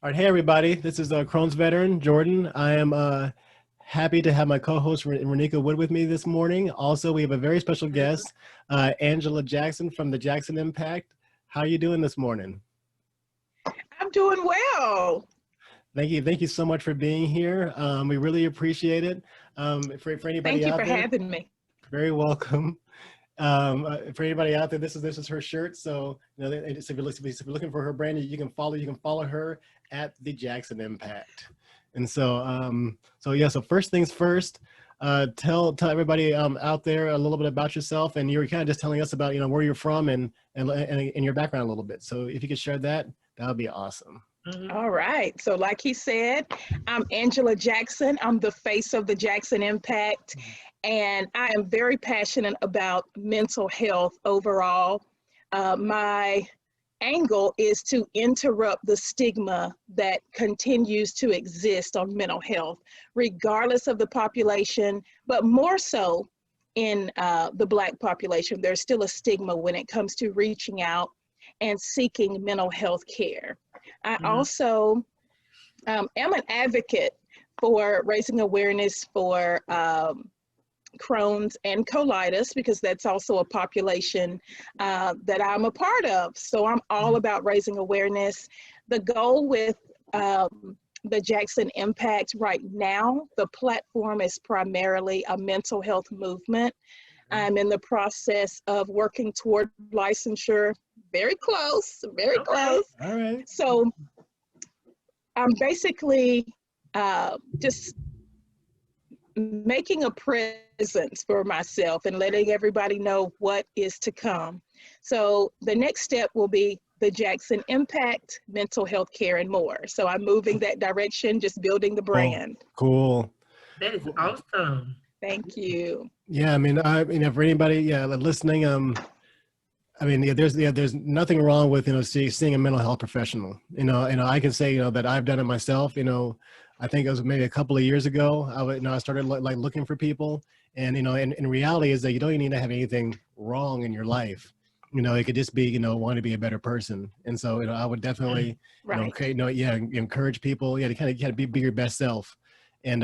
All right, hey everybody. This is Crohn's veteran Jordan. I am happy to have my co-host Renika Wood with me this morning. Also, we have a very special guest, Angela Jackson from the Jackson Impact. How are you doing this morning? I'm doing well. Thank you so much for being here. We really appreciate it. For anybody Thank you out for there, having me. very welcome. For anybody out there, this is her shirt. So if you're looking for her brand, you can follow her at the Jackson Impact. And so first things first, tell everybody out there a little bit about yourself, and you were kind of just telling us about where you're from and your background a little bit. So if you could share that, that would be awesome. All right. So like he said, I'm Angela Jackson. I'm the face of the Jackson Impact, and I am very passionate about mental health overall. My angle is to interrupt the stigma that continues to exist on mental health, regardless of the population, but more so in the Black population. There's still a stigma when it comes to reaching out and seeking mental health care. I also am an advocate for raising awareness for Crohn's and colitis, because that's also a population that I'm a part of. So I'm all about raising awareness. The goal with the Jackson Impact right now, the platform is primarily a mental health movement. I'm in the process of working toward licensure. Very close, very close. All right. So I'm basically just making a presence for myself and letting everybody know what is to come. So the next step will be the Jackson Impact, mental health care, and more. So I'm moving that direction, just building the brand. Cool. That is awesome. Thank you. Yeah, I mean, for anybody, listening, there's nothing wrong with seeing a mental health professional. I can say that I've done it myself. I think it was maybe a couple of years ago. I started looking for people, and in reality is that you don't even need to have anything wrong in your life. It could just be want to be a better person. And so I would definitely encourage people to kind of be your best self. And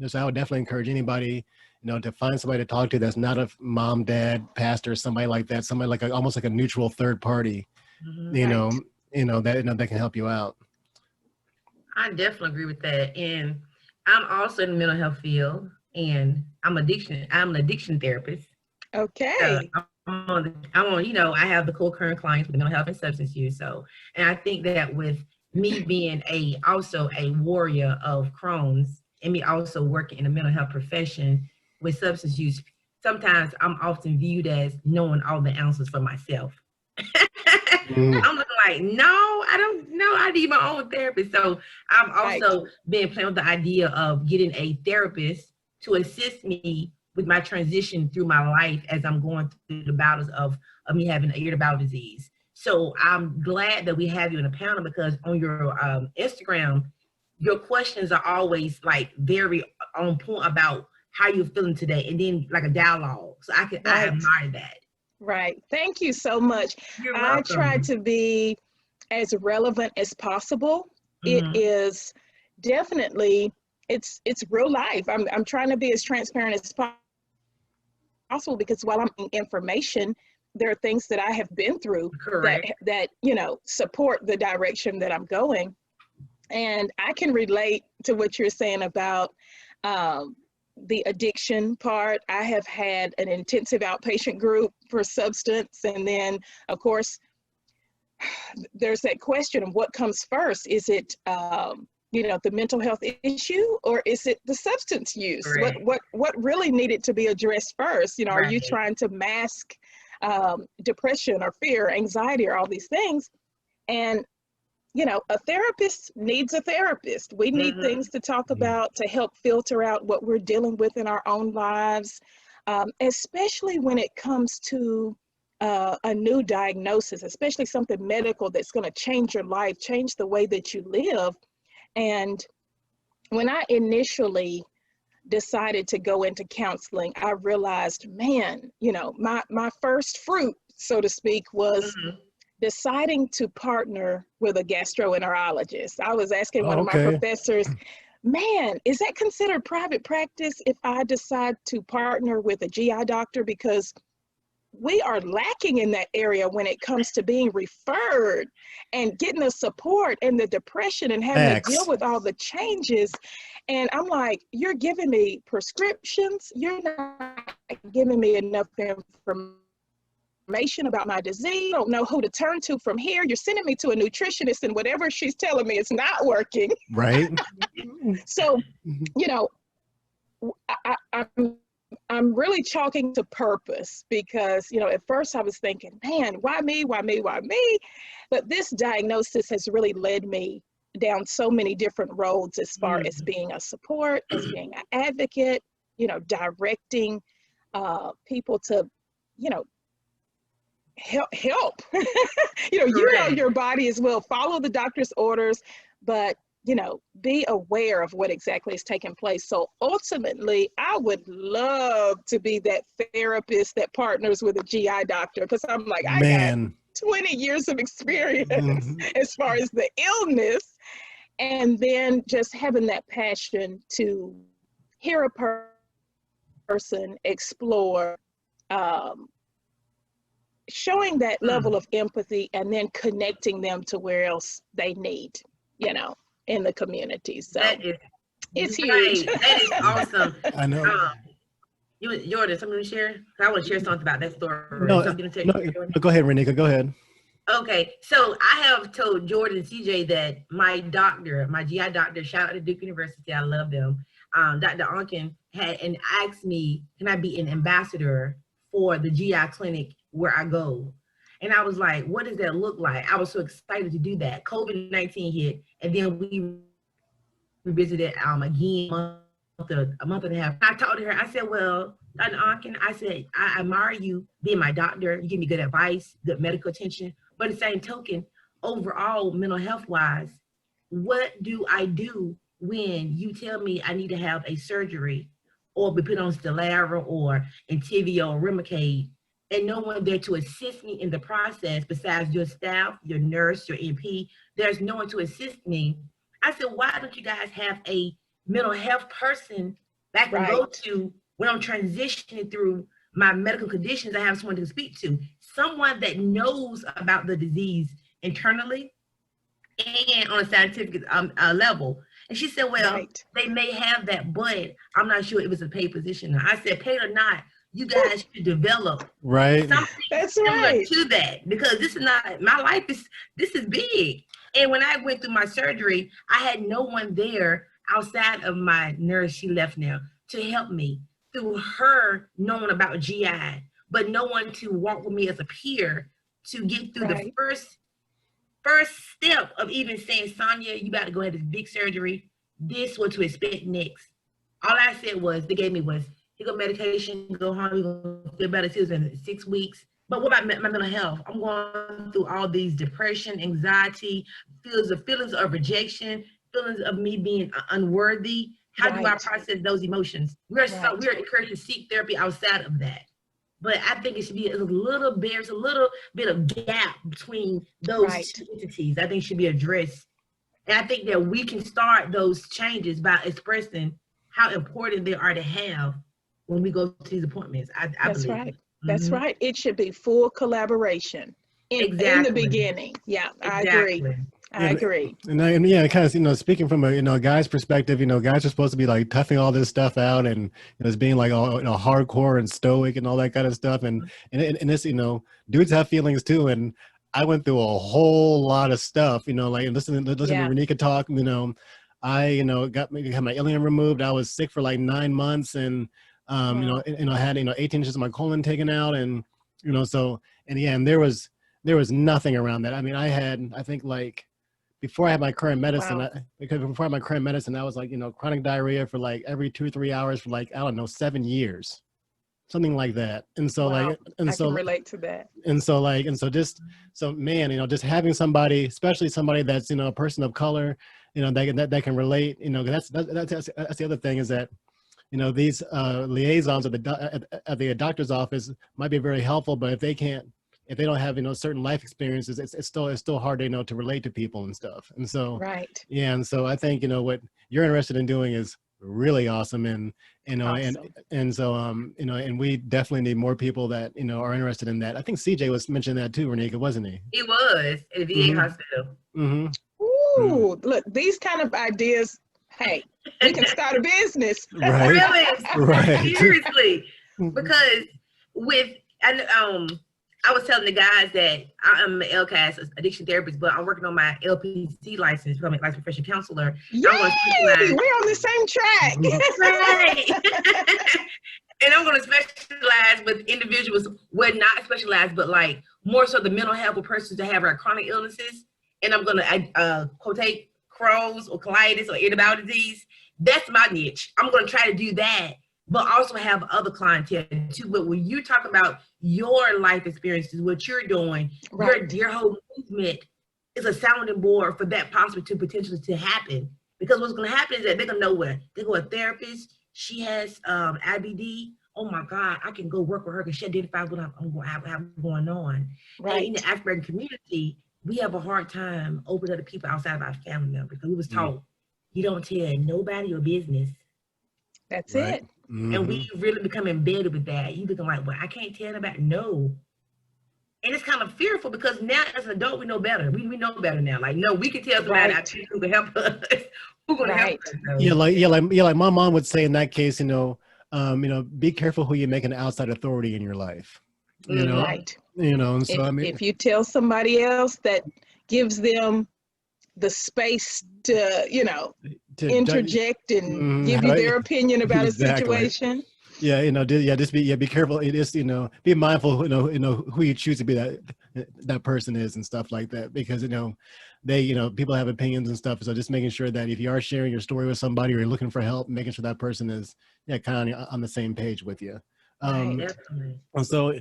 so I would definitely encourage anybody to find somebody to talk to that's not a mom, dad, pastor, somebody like that, somebody like almost like a neutral third party, that can help you out. I definitely agree with that. And I'm also in the mental health field, and I'm an addiction therapist. Okay. I have the co-current clients with mental health and substance use. So, and I think that with me being also a warrior of Crohn's, and me also working in the mental health profession with substance use, sometimes I'm often viewed as knowing all the answers for myself. I'm looking like, no, I don't know. I need my own therapist. So I'm also been playing with the idea of getting a therapist to assist me with my transition through my life as I'm going through the battles of me having irritable bowel disease. So I'm glad that we have you in a panel, because on your Instagram, your questions are always like very on point about how you're feeling today, and then like a dialogue. So I admire that. Right. Thank you so much. You're welcome. I try to be as relevant as possible. It is definitely, it's real life. I'm trying to be as transparent as possible, because while I'm in information, there are things that I have been through that support the direction that I'm going. And I can relate to what you're saying about the addiction part. I have had an intensive outpatient group for substance. And then, of course, there's that question of what comes first. Is it, the mental health issue, or is it the substance use? What really needed to be addressed first? Are you trying to mask depression or fear, anxiety, or all these things? And a therapist needs a therapist. We need things to talk about to help filter out what we're dealing with in our own lives, especially when it comes to a new diagnosis, especially something medical that's going to change your life, change the way that you live. And when I initially decided to go into counseling, I realized, man, my first fruit, so to speak, was deciding to partner with a gastroenterologist. I was asking one of my Okay. professors, man, is that considered private practice if I decide to partner with a GI doctor? Because we are lacking in that area when it comes to being referred and getting the support and the depression and having to deal with all the changes. And I'm like, you're giving me prescriptions. You're not giving me enough information about my disease. I don't know who to turn to from here. You're sending me to a nutritionist, and whatever she's telling me is not working. Right. So, you know, I'm really chalking to purpose, because, you know, at first I was thinking, man, why me? Why me? Why me? But this diagnosis has really led me down so many different roads, as far as being a support, as being an advocate, you know, directing people to, you know, help. You know your body as well. Follow the doctor's orders, but, you know, be aware of what exactly is taking place. So ultimately, I would love to be that therapist that partners with a GI doctor, because I'm like, I got 20 years of experience as far as the illness, and then just having that passion to hear a person explore, showing that level of empathy, and then connecting them to where else they need, you know, in the community. So it's huge. That is awesome. I know. Jordan, something to share? I want to share something about that story. No, go ahead, Renika, go ahead. Okay, so I have told Jordan and CJ that my doctor, my GI doctor, shout out to Duke University, I love them, Dr. Onken had and asked me, can I be an ambassador for the GI clinic where I go? And I was like, what does that look like? I was so excited to do that. COVID-19 hit, and then we revisited again a month and a half. I talked to her, I said, well, Dr. Onken, I said, I admire you being my doctor. You give me good advice, good medical attention. But at the same token, overall, mental health wise, what do I do when you tell me I need to have a surgery or be put on Stelara or Entyvio or Remicade, and no one there to assist me in the process besides your staff, your nurse, your NP? There's no one to assist me. I said, why don't you guys have a mental health person that I can go to when I'm transitioning through my medical conditions? I have someone to speak to, someone that knows about the disease internally and on a scientific level. And she said, well, they may have that, but I'm not sure it was a paid position. I said, paid or not, you guys should develop something similar to that, because this is not, my life this is big. And when I went through my surgery, I had no one there outside of my nurse, she left now, to help me through her knowing about GI, but no one to walk with me as a peer to get through the first step of even saying, Sonia, you about to go ahead to this big surgery. This what to expect next. All I said was, they gave me was, you go medication, go home, you're gonna feel better. It was in 6 weeks. But what about my mental health? I'm going through all these depression, anxiety, feelings of rejection, feelings of me being unworthy. How do I process those emotions? We're encouraged to seek therapy outside of that. But I think it should be there's a little bit of gap between those two entities. I think should be addressed. And I think that we can start those changes by expressing how important they are to have when we go to these appointments. I believe. That's right. It should be full collaboration in the beginning. Yeah, I agree. I agree. And yeah, kind of, you know, speaking from a guy's perspective, you know, guys are supposed to be like toughing all this stuff out and, you know, as being like all, you know, hardcore and stoic and all that kind of stuff. And this, you know, dudes have feelings too. And I went through a whole lot of stuff, you know, like listening to Renika talk, you know, I, you know, got my ileum removed. I was sick for like 9 months, and you know, I had, you know, 18 inches of my colon taken out, and, you know, so, and there was nothing around that. I mean, I think like, before I had my current medicine, before I had my current medicine, I was like, you know, chronic diarrhea for like every 2 or 3 hours for like, I don't know, 7 years, something like that. And so I can relate to that. And so man, you know, just having somebody, especially somebody that's, you know, a person of color, you know, that can relate, you know, that's the other thing, is that, you know, these liaisons at the doctor's office might be very helpful, but if they can't if they don't have, certain life experiences, it's still hard, to relate to people and stuff. And so, Right. yeah. And so I think, what you're interested in doing is really awesome. And, Awesome. and so, and we definitely need more people that, are interested in that. I think CJ was mentioning that too, Renika, wasn't he? He was at the VA hospital. Mm-hmm. Ooh, look, these kind of ideas, hey, we can start a business. Right. Really? Right. Seriously. Because I was telling the guys that I'm an LCAS addiction therapist, but I'm working on my LPC license, becoming a licensed professional counselor. Yay! I'm going to specialize. We're on the same track. Right. And I'm going to specialize with individuals, well, not specialized, but like more so the mental health of persons that have chronic illnesses. And I'm going to quotate Crohn's or colitis or any bowel disease. That's my niche. I'm going to try to do that, but also have other clientele too. But when you talk about your life experiences, what you're doing, Right. your whole movement is a sounding board for that potentially to happen. Because what's going to happen is that they're going to know where they go a therapist. She has IBD. Oh my God, I can go work with her because she identifies what I'm going to have going on. Right. And in the African community, we have a hard time opening up to people outside of our family members because we was taught you don't tell nobody your business. That's Right. it. Mm-hmm. And we really become embedded with that. You become like, well, I can't tell about no. And it's kind of fearful because now as an adult, we know better. We know better now. Like, no, we can tell somebody Right. who can help us. Who's going to help us? So. Like my mom would say in that case, be careful who you make an outside authority in your life. Right. And so if you tell somebody else, that gives them the space to, to interject and give you their opinion about Exactly. a situation. Yeah, just be careful. It is, be mindful, who you choose to be that person is and stuff like that, because they, people have opinions and stuff. So just making sure that if you are sharing your story with somebody or you're looking for help, making sure that person is kind of on the same page with you. Right, definitely. So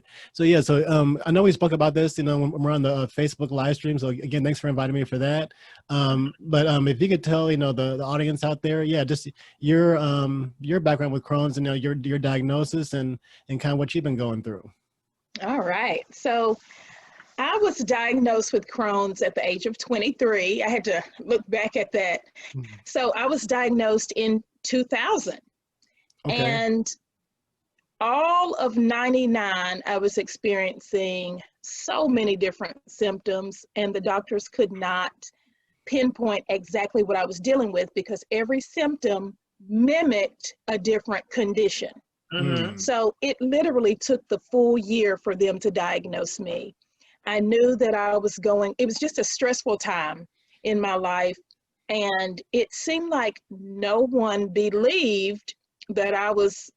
I know we spoke about this, when we're on the Facebook live stream. So again, thanks for inviting me for that. But if you could tell, the audience out there, just your background with Crohn's and your diagnosis and kind of what you've been going through. All right. So I was diagnosed with Crohn's at the age of 23. I had to look back at that. So I was diagnosed in 2000. Okay. And all of 99, I was experiencing so many different symptoms, and the doctors could not pinpoint exactly what I was dealing with because every symptom mimicked a different condition. So it literally took the full year for them to diagnose me. I knew that it was just a stressful time in my life, and it seemed like no one believed that I was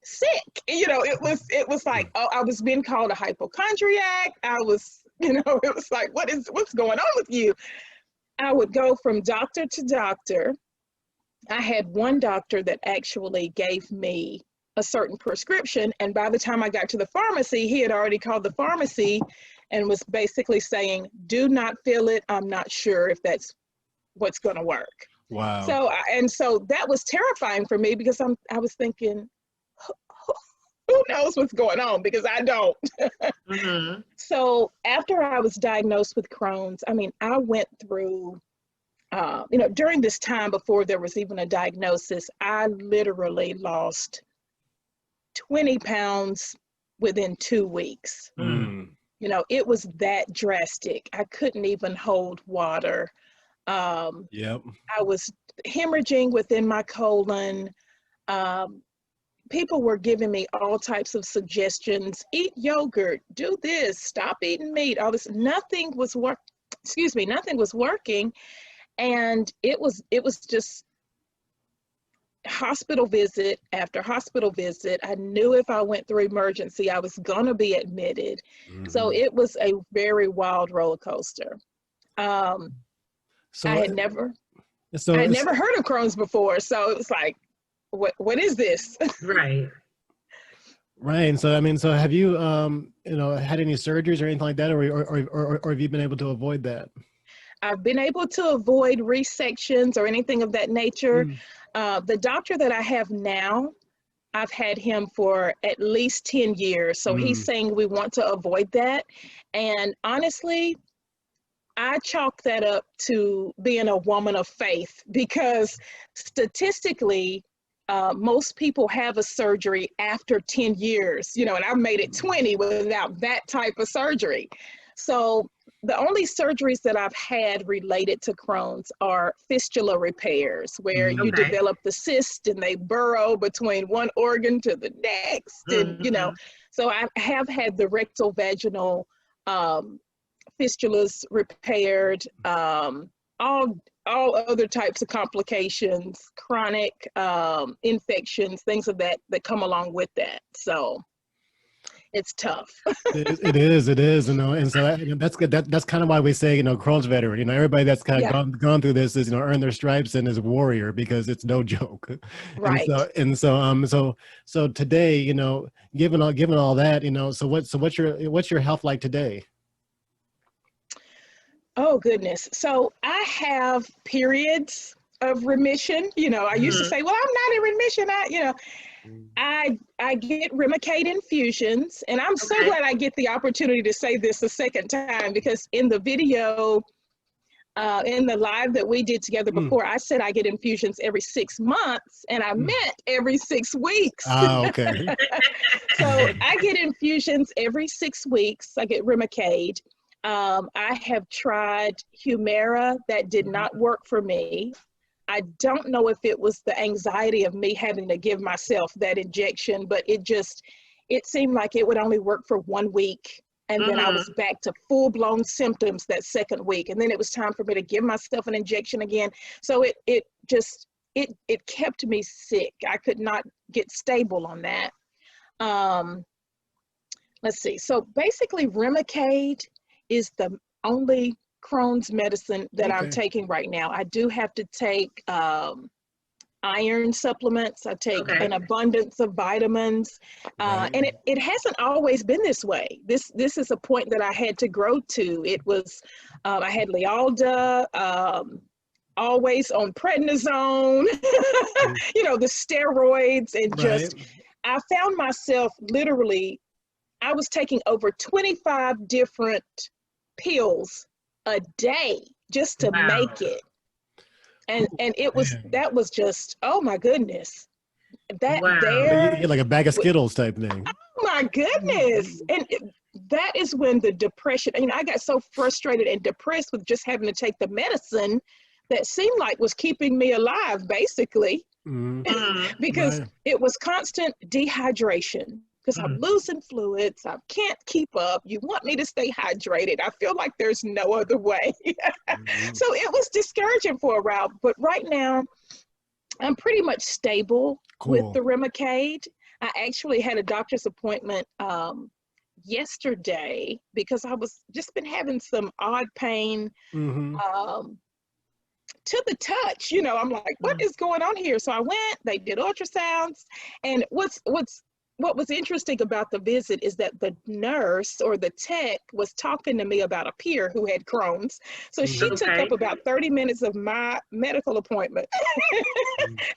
sick. It was like, oh, I was being called a hypochondriac. I was, it was like, what's going on with you? I would go from doctor to doctor. I had one doctor that actually gave me a certain prescription, and by the time I got to the pharmacy, he had already called the pharmacy and was basically saying, do not fill it. I'm not sure if that's what's going to work. Wow. So that was terrifying for me because I was thinking, who knows what's going on, because I don't. So after I was diagnosed with Crohn's, I went through, during this time before there was even a diagnosis, I literally lost 20 pounds within 2 weeks. It was that drastic. I couldn't even hold water. I was hemorrhaging within my colon. People were giving me all types of suggestions. Eat yogurt, do this, stop eating meat, all this. Nothing was working. And it was just hospital visit after hospital visit. I knew if I went through emergency, I was gonna be admitted. So it was a very wild roller coaster. I had never heard of Crohn's before. So it was like, what is this? Right. Right. So have you had any surgeries or anything like that, or have you been able to avoid that? I've been able to avoid resections or anything of that nature. The doctor that I have now, I've had him for at least 10 years. So he's saying we want to avoid that. And honestly, I chalk that up to being a woman of faith, because statistically, most people have a surgery after 10 years, you know, and I've made it 20 without that type of surgery. So the only surgeries that I've had related to Crohn's are fistula repairs, where you develop the cyst and they burrow between one organ to the next. And, you know, so I have had the rectal vaginal fistulas repaired, all other types of complications, chronic infections, things of that come along with that. So it's tough. It is, you know, and so that's good. That's kind of why we say, you know, Crohn's veteran. You know, everybody that's kind of gone through this is, you know, earned their stripes and is a warrior, because it's no joke. Right. So today, you know, given all that, you know, so what's your health like today? Oh goodness. So I have periods of remission. You know, I used to say, well, I'm not in remission. I get Remicade infusions, and I'm so glad I get the opportunity to say this a second time, because in the video, in the live that we did together before, I said I get infusions every 6 months, and I meant every 6 weeks. Oh, okay. So I get infusions every 6 weeks. I get Remicade. I have tried Humira. That did not work for me. I don't know if it was the anxiety of me having to give myself that injection, but it seemed like it would only work for 1 week. And then I was back to full-blown symptoms that second week. And then it was time for me to give myself an injection again. So it kept me sick. I could not get stable on that. Let's see. So basically Remicade is the only Crohn's medicine that I'm taking right now. I do have to take iron supplements. I take an abundance of vitamins, and it hasn't always been this way. This is a point that I had to grow to. It was I had Lialda, always on prednisone, you know, the steroids, and just I found myself literally, I was taking over 25 different pills a day just to make it. And it was, that was just, oh my goodness. That there. You're like a bag of Skittles type thing. Oh my goodness. And that is when the depression, you know, I got so frustrated and depressed with just having to take the medicine that seemed like was keeping me alive, basically. Because it was constant dehydration. Because I'm losing fluids, I can't keep up. You want me to stay hydrated. I feel like there's no other way. So it was discouraging for a while. But right now, I'm pretty much stable with the Remicade. I actually had a doctor's appointment yesterday because I was just been having some odd pain to the touch. You know, I'm like, what is going on here? So I went, they did ultrasounds. And what was interesting about the visit is that the nurse or the tech was talking to me about a peer who had Crohn's. So she took up about 30 minutes of my medical appointment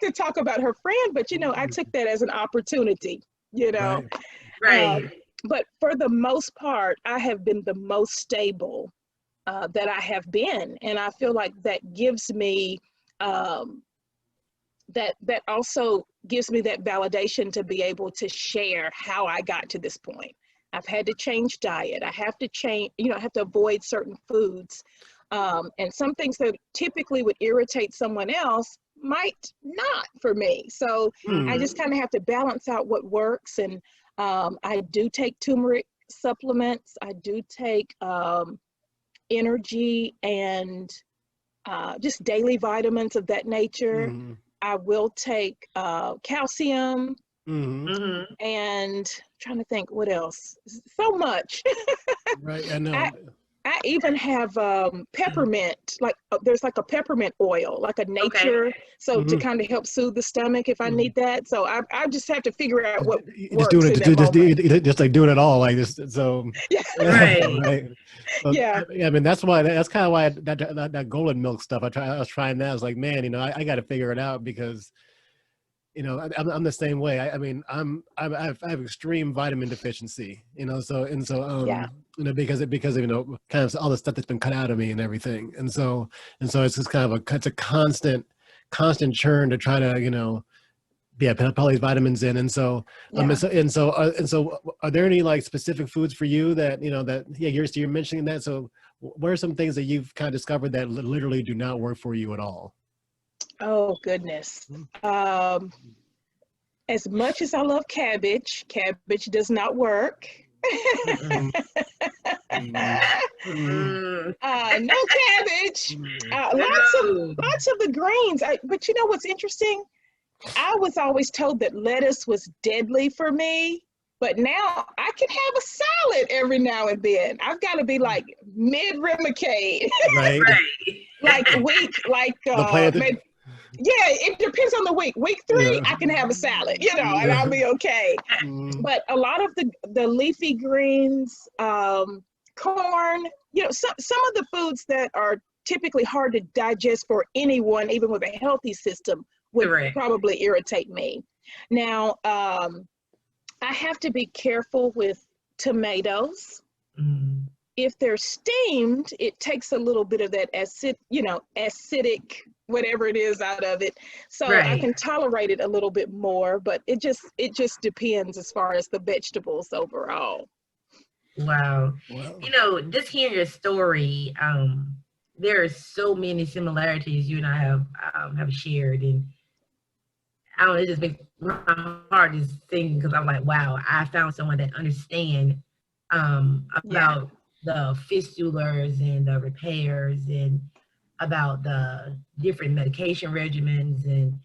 to talk about her friend. But, you know, I took that as an opportunity, you know. But for the most part, I have been the most stable that I have been. And I feel like that gives me that also gives me that validation to be able to share how I got to this point. I've had to change diet. I have to change, you know, I have to avoid certain foods. And some things that typically would irritate someone else might not for me. So I just kind of have to balance out what works. And I do take turmeric supplements. I do take energy and just daily vitamins of that nature. I will take calcium and I'm trying to think what else. So much. I know. I even have peppermint, like there's like a peppermint oil, like a nature, so to kind of help soothe the stomach if I need that. So I just have to figure out what works just like doing it all like this. So So, yeah. I mean that's kind of why that golden milk stuff. I was trying that. I was like, man, you know, I got to figure it out because you know, I'm the same way. I mean, I have extreme vitamin deficiency, you know, Yeah. you know, because of, you know, kind of all the stuff that's been cut out of me and everything. And so it's just kind of it's a constant churn to try to, you know, put all these vitamins in. And so, Yeah. are there any like specific foods for you that, you know, that, yeah, you're mentioning that. So what are some things that you've kind of discovered that literally do not work for you at all? Oh, goodness. As much as I love cabbage does not work. Mm-mm. No cabbage. Lots of the greens. But you know what's interesting? I was always told that lettuce was deadly for me, but now I can have a salad every now and then. I've got to be like mid-Remicade, Right. like maybe, yeah, it depends on the week. Week 3, Yeah. I can have a salad, you know, and Yeah. I'll be okay. But a lot of the leafy greens, corn, you know, some of the foods that are typically hard to digest for anyone, even with a healthy system, would Correct. probably irritate me. Now, I have to be careful with tomatoes. If they're steamed, it takes a little bit of that acidic, whatever it is, out of it. So I can tolerate it a little bit more, but it just depends as far as the vegetables overall. Wow. You know, just hearing your story, there are so many similarities you and I have shared, and I don't know, it just makes my heart just sing, because I'm like, wow, I found someone that understands about the fistulas and the repairs, and about the different medication regimens. And,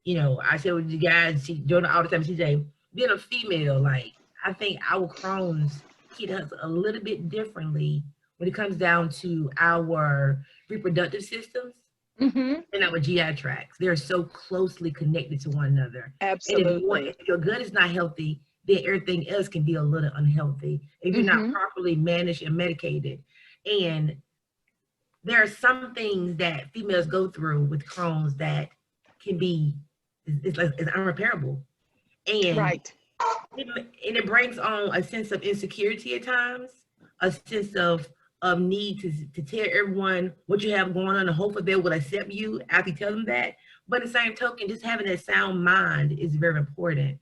you know, I said with you guys, Jonah, all the time, CJ, being a female, like, I think our Crohn's hit us a little bit differently when it comes down to our reproductive systems. And our GI tracts. They're so closely connected to one another. Absolutely. And if your gut is not healthy, then everything else can be a little unhealthy if you're not properly managed and medicated. And there are some things that females go through with Crohn's that can be, it's unrepairable. And it brings on a sense of insecurity at times, a sense of need to tell everyone what you have going on and hope that they will accept you after you tell them that. But in the same token, just having that sound mind is very important.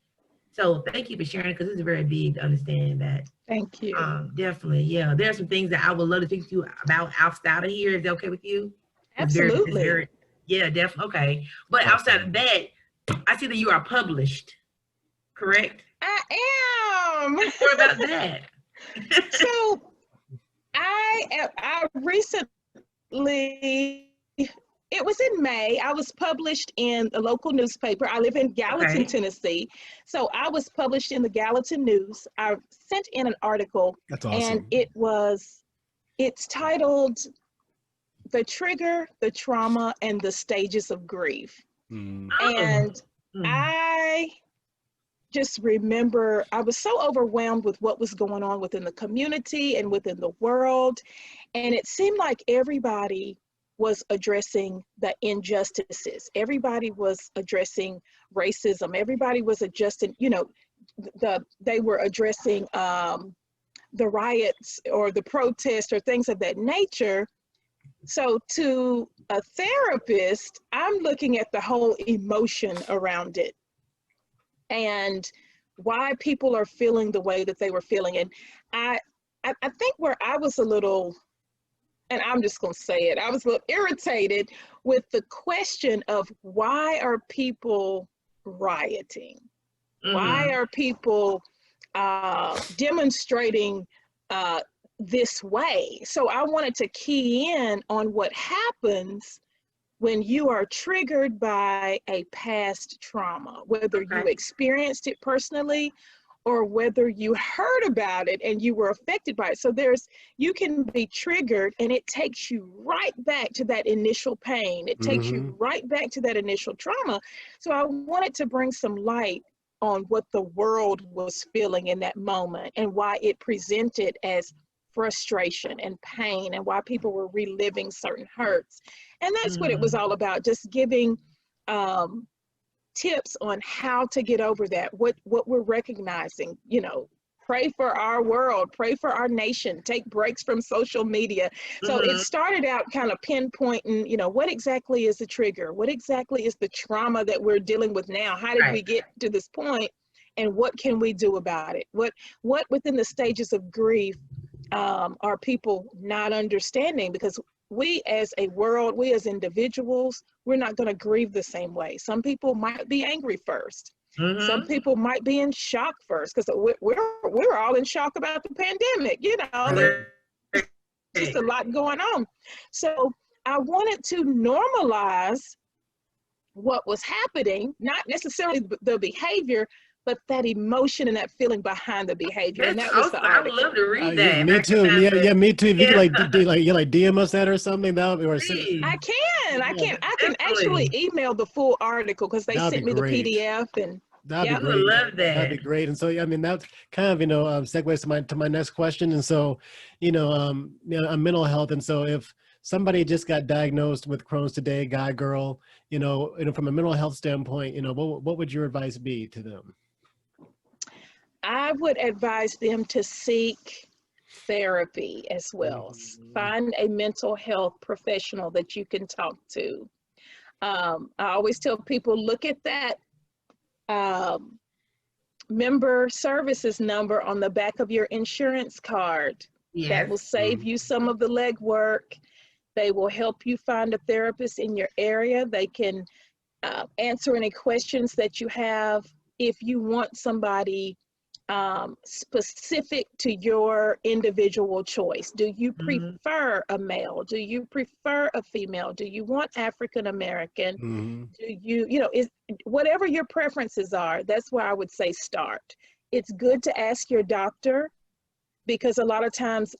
So thank you for sharing, because it's very big to understand that. Thank you. Definitely, yeah. There are some things that I would love to speak to you about outside of here. Is that okay with you? Absolutely. Yeah, definitely. Okay. But outside of that, I see that you are published, correct? I am. Tell me about that. So I recently, it was in May, I was published in a local newspaper. I live in Gallatin, Tennessee. So I was published in the Gallatin News. I sent in an article. That's awesome. And it's titled "The Trigger, the Trauma, and the Stages of Grief." And I just remember I was so overwhelmed with what was going on within the community and within the world. And it seemed like everybody was addressing the injustices. Everybody was addressing racism. Everybody was addressing, you know, they were addressing the riots or the protests or things of that nature. So to a therapist, I'm looking at the whole emotion around it and why people are feeling the way that they were feeling. And I think where I was a little, and I'm just going to say it, I was a little irritated with the question of why are people rioting? Why are people demonstrating this way? So I wanted to key in on what happens when you are triggered by a past trauma, whether you experienced it personally or whether you heard about it and you were affected by it. So you can be triggered and it takes you right back to that initial pain. It takes you right back to that initial trauma. So I wanted to bring some light on what the world was feeling in that moment and why it presented as frustration and pain and why people were reliving certain hurts. And that's what it was all about, just giving tips on how to get over that, what we're recognizing, pray for our world, pray for our nation, take breaks from social media. So it started out kind of pinpointing, what exactly is the trigger? What exactly is the trauma that we're dealing with now? How did we get to this point? And what can we do about it? What within the stages of grief are people not understanding? Because we as a world, we as individuals, we're not going to grieve the same way. Some people might be angry first. Some people might be in shock first, because we're all in shock about the pandemic. There's just a lot going on. So I wanted to normalize what was happening, not necessarily the behavior, but that emotion and that feeling behind the behavior. And that was the article. I would love to read that. Me too. Yeah, me too. If you could DM us that or something, that would, or I can actually email the full article, because they sent me the PDF, and that'd be great. Love that. That'd be great. And so, I mean, that's kind of, segues to my next question. And so, mental health. And so if somebody just got diagnosed with Crohn's today, guy, girl, from a mental health standpoint, what would your advice be to them? I would advise them to seek therapy as well. Find a mental health professional that you can talk to. I always tell people, look at that member services number on the back of your insurance card. Yes. That will save you some of the legwork. They will help you find a therapist in your area. They can answer any questions that you have. If you want somebody specific to your individual choice. Do you prefer a male? Do you prefer a female? Do you want African American? Do you, whatever your preferences are, that's where I would say start. It's good to ask your doctor, because a lot of times,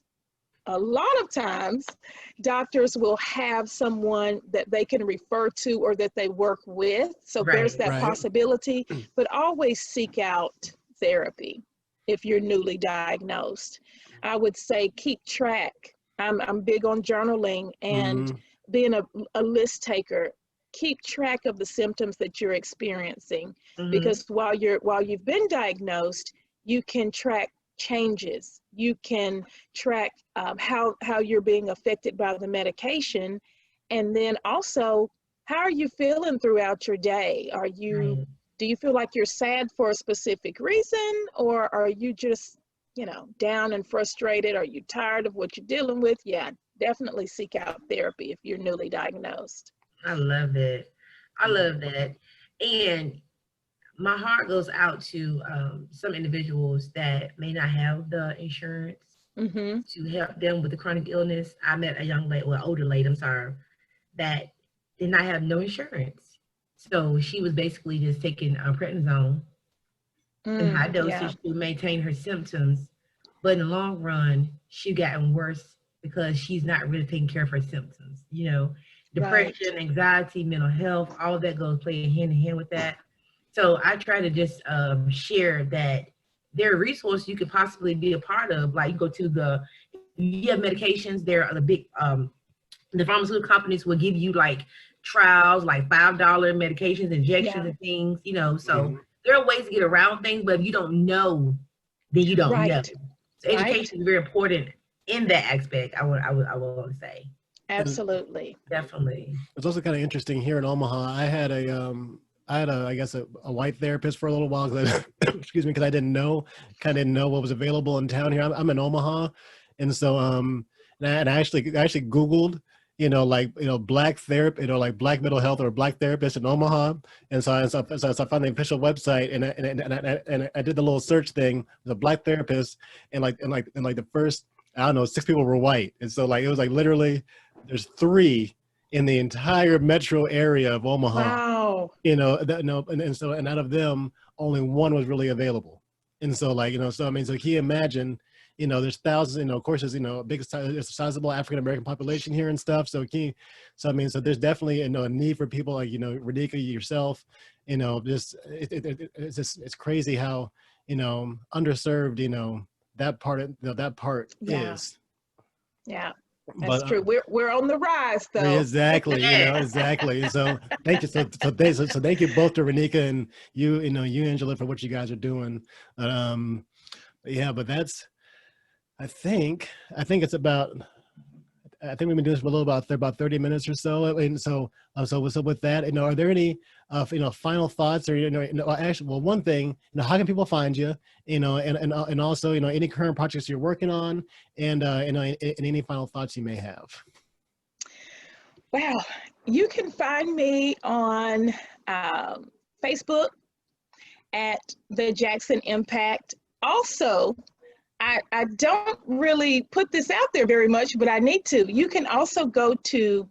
doctors will have someone that they can refer to or that they work with. So there's that possibility, but always seek out therapy if you're newly diagnosed. I would say keep track. I'm big on journaling and being a list taker. Keep track of the symptoms that you're experiencing, because while you've been diagnosed, you can track changes. You can track how you're being affected by the medication, and then also, how are you feeling throughout your day? Do you feel like you're sad for a specific reason, or are you just, down and frustrated? Are you tired of what you're dealing with? Yeah, definitely seek out therapy if you're newly diagnosed. I love it. I love that. And my heart goes out to some individuals that may not have the insurance to help them with the chronic illness. I met a young lady, older lady, that did not have no insurance. So she was basically just taking prednisone in high dosage to maintain her symptoms. But in the long run, she gotten worse because she's not really taking care of her symptoms. Depression, anxiety, mental health, all of that play hand in hand with that. So I try to just share that there are resources you could possibly be a part of. Like, you go to you have medications. There are the big, the pharmaceutical companies will give you like trials, like $5 medications, injections, and things, so there are ways to get around things, but if you don't know, then you don't know. So education is very important in that aspect, I would say. Absolutely. Definitely. It's also kind of interesting here in Omaha. I had I guess a white therapist for a little while, because excuse me, because I didn't know what was available in town here. I'm in Omaha, and so and I actually Googled black therapy, like black mental health or black therapist in Omaha. And so I found the official website, and I did the little search thing. There's a black therapist, and the first, I don't know, 6 people were white. And so it was literally, there's 3 in the entire metro area of Omaha. Wow. And out of them, only 1 was really available. And so so can you imagine, there's thousands, of course, there's, there's a sizable African-American population here and stuff. So there's definitely, a need for people like, Radhika, yourself, it's crazy how, underserved, that part is. Yeah. That's true. We're on the rise, though. Exactly. Exactly. So thank you. So thank you both to Renika and you Angela, for what you guys are doing. Yeah, but that's, I think it's about, I think we've been doing this for a little about 30 minutes or so. And so with that, are there any, final thoughts, or, actually, well, one thing, how can people find you, and also, any current projects you're working on, and any final thoughts you may have? Well, you can find me on Facebook at the Jackson Impact. Also, I don't really put this out there very much, but I need to. You can also go to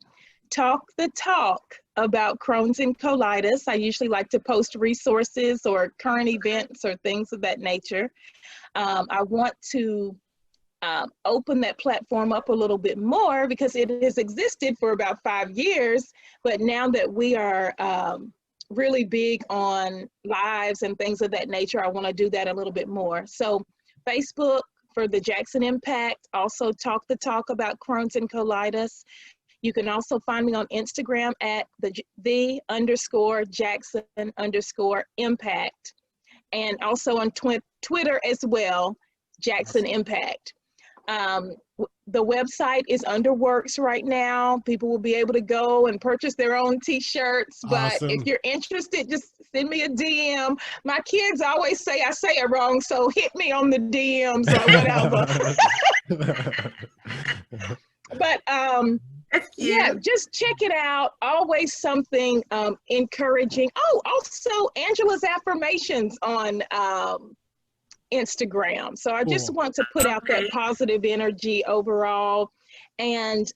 Talk the Talk about Crohn's and colitis. I usually like to post resources or current events or things of that nature. I want to open that platform up a little bit more, because it has existed for about 5 years, but now that we are really big on lives and things of that nature, I want to do that a little bit more. So Facebook for the Jackson Impact, also Talk the Talk about Crohn's and colitis. You can also find me on Instagram at the_Jackson_Impact, and also on Twitter as well, Jackson Impact. The website is under works right now. People will be able to go and purchase their own t-shirts, but Awesome. if you're interested, just send me a DM. My kids always say I say it wrong, so hit me on the DMs or whatever. But yeah, just check it out. Always something encouraging. Oh, also Angela's affirmations on Instagram. So I just want to put out that positive energy overall. And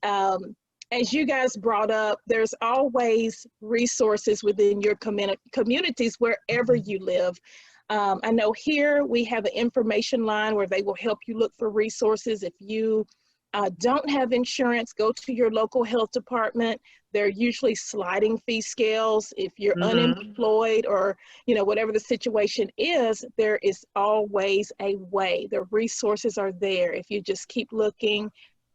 as you guys brought up, there's always resources within your communities wherever you live. I know here we have an information line where they will help you look for resources. If you don't have insurance, go to your local health department. They're usually sliding fee scales. If you're unemployed, or whatever the situation is, there is always a way. The resources are there. If you just keep looking,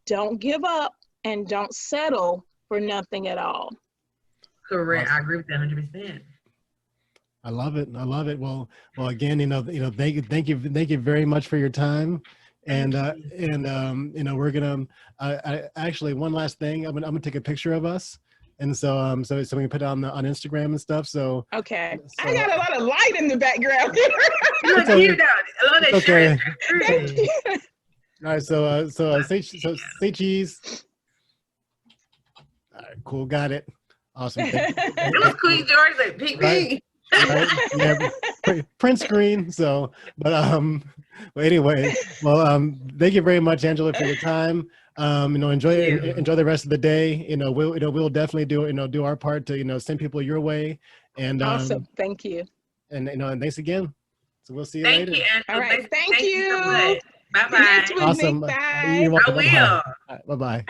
don't give up, and don't settle for nothing at all. Correct. Awesome. I agree with that 100%. I love it. Well, again, thank you very much for your time. And we're gonna actually, one last thing, I'm gonna take a picture of us, and so we can put it on Instagram and stuff. So okay, I got a lot of light in the background here. You look cute down. I love that shirt. Thank you. All right, so say cheese. All right, cool, got it. Awesome. It was Queen George, like PB. Right. Yeah, print screen. So, but anyway, well, thank you very much, Angela, for your time. Enjoy the rest of the day. We'll definitely do our part to send people your way. And awesome, thank you. And and thanks again. So we'll see you later. Thank you, Angela. All right, thank you. So bye bye. Awesome. Bye. I will. Bye bye.